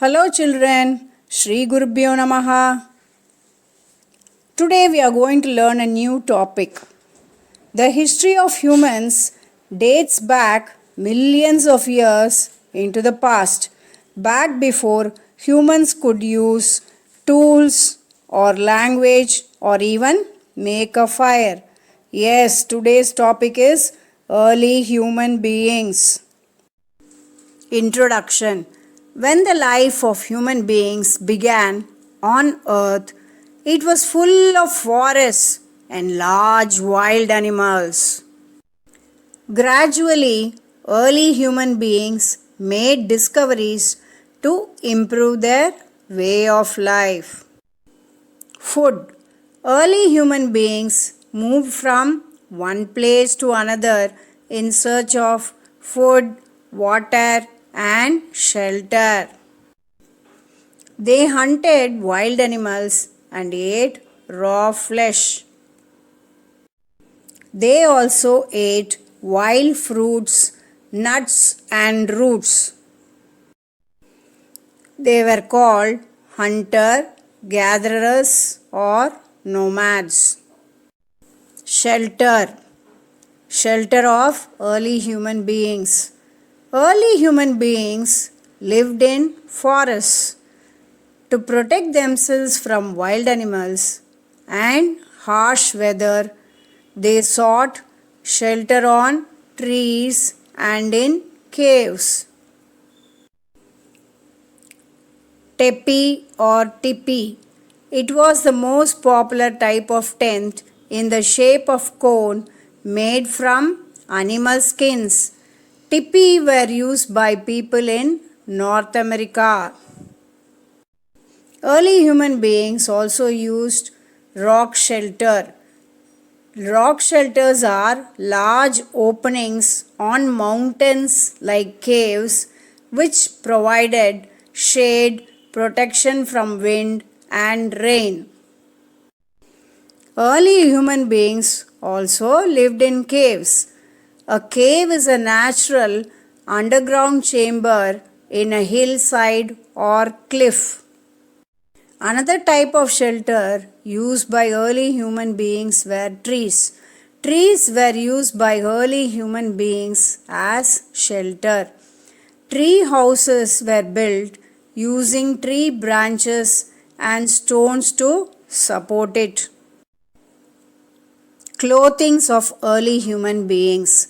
Hello children, Shri Gurubhyo Namaha. Today we are going to learn a new topic. The history of humans dates back millions of years into the past, back before humans could use tools or language or even make a fire. Yes, today's topic is early human beings. Introduction. When the life of human beings began on earth, it was full of forests and large wild animals. Gradually, early human beings made discoveries to improve their way of life. Food. Early human beings moved from one place to another in search of food, water, and shelter. They hunted wild animals and ate raw flesh. They also ate wild fruits, nuts, and roots. They were called hunter gatherers or nomads. Shelter of early human beings. Early human beings lived in forests. To protect themselves from wild animals and harsh weather, they sought shelter on trees and in caves. Tepi or tipi. It was the most popular type of tent in the shape of cone made from animal skins. Tipi were used by people in North America. Early human beings also used rock shelter. Rock shelters are large openings on mountains like caves which provided shade, protection from wind and rain. Early human beings also lived in caves. A cave is a natural underground chamber in a hillside or cliff. Another type of shelter used by early human beings were trees. Trees were used by early human beings as shelter. Tree houses were built using tree branches and stones to support it. Clothings of early human beings.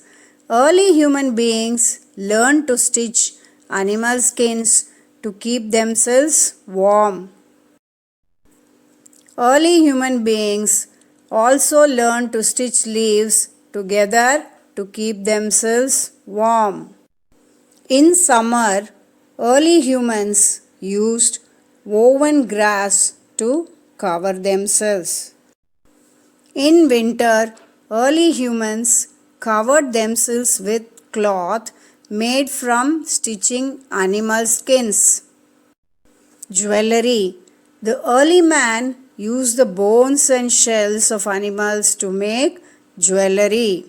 Early human beings learned to stitch animal skins to keep themselves warm. Early human beings also learned to stitch leaves together to keep themselves warm. In summer, early humans used woven grass to cover themselves. In winter, early humans covered themselves with cloth made from stitching animal skins. Jewelry. The early man used the bones and shells of animals to make jewelry.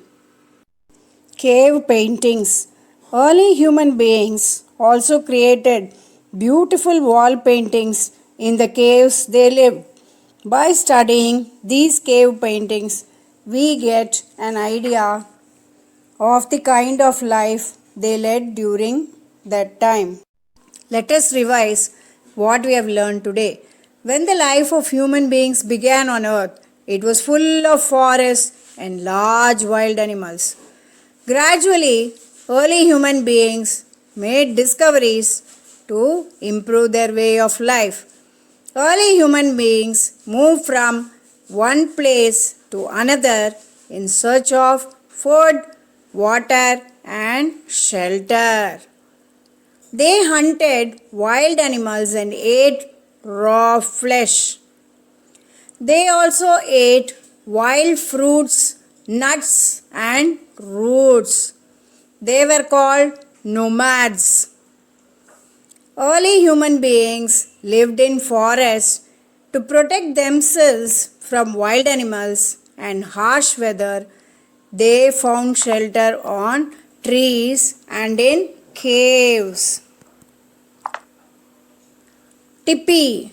Cave paintings. Early human beings also created beautiful wall paintings in the caves they lived. By studying these cave paintings, we get an idea of the kind of life they led during that time. Let us revise what we have learned today. When the life of human beings began on earth, it was full of forests and large wild animals. Gradually, early human beings made discoveries to improve their way of life. Early human beings moved from one place to another in search of food, water, and shelter. They hunted wild animals and ate raw flesh. They also ate wild fruits, nuts, and roots. They were called nomads. Early human beings lived in forests to protect themselves from wild animals and harsh weather. They found shelter on trees and in Caves. Tipi.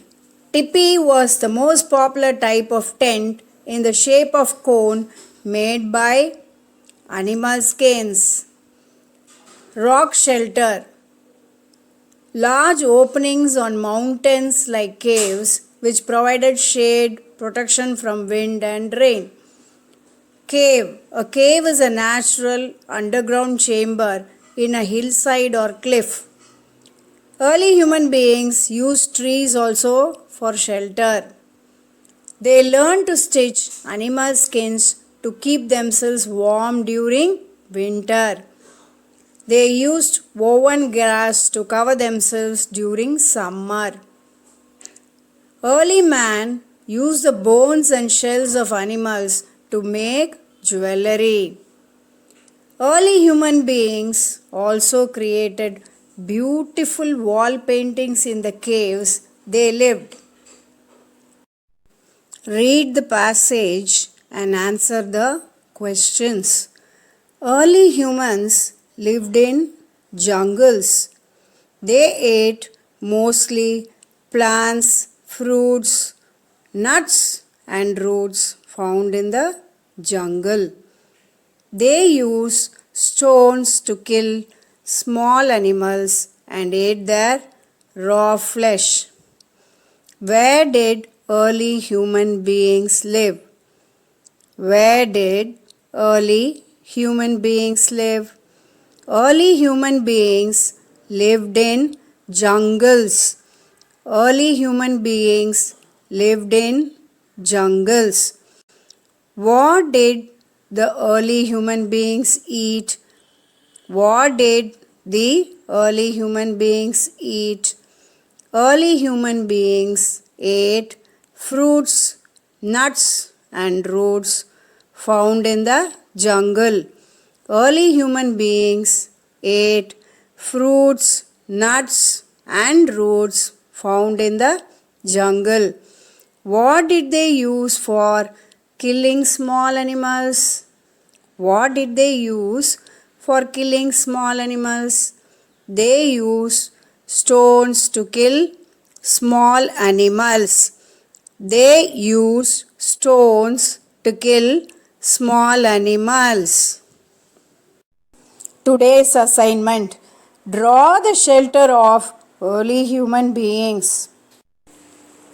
Tipi was the most popular type of tent in the shape of cone made by animal skins. Rock shelter. Large openings on mountains like caves which provided shade, protection from wind and rain. Cave. A cave is a natural underground chamber in a hillside or cliff. Early human beings used trees also for shelter. They learned to stitch animal skins to keep themselves warm during winter. They used woven grass to cover themselves during summer. Early man used the bones and shells of animals to make jewelry. Early human beings also created beautiful wall paintings in the caves they lived. Read the passage and answer the questions. Early humans lived in jungles. They ate mostly plants, fruits, nuts, and roots found in the jungle. They used stones to kill small animals and ate their raw flesh. Where did early human beings live? Where did early human beings live? Early human beings lived in jungles. Early human beings lived in jungles. What did the early human beings eat? What did the early human beings eat? Early human beings ate fruits, nuts, and roots found in the jungle. Early human beings ate fruits, nuts, and roots found in the jungle. What did they use for killing small animals? What did they use for killing small animals? They used stones to kill small animals. They used stones to kill small animals. Today's assignment: draw the shelter of early human beings.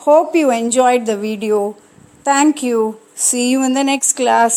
Hope you enjoyed the video. Thank you. See you in the next class.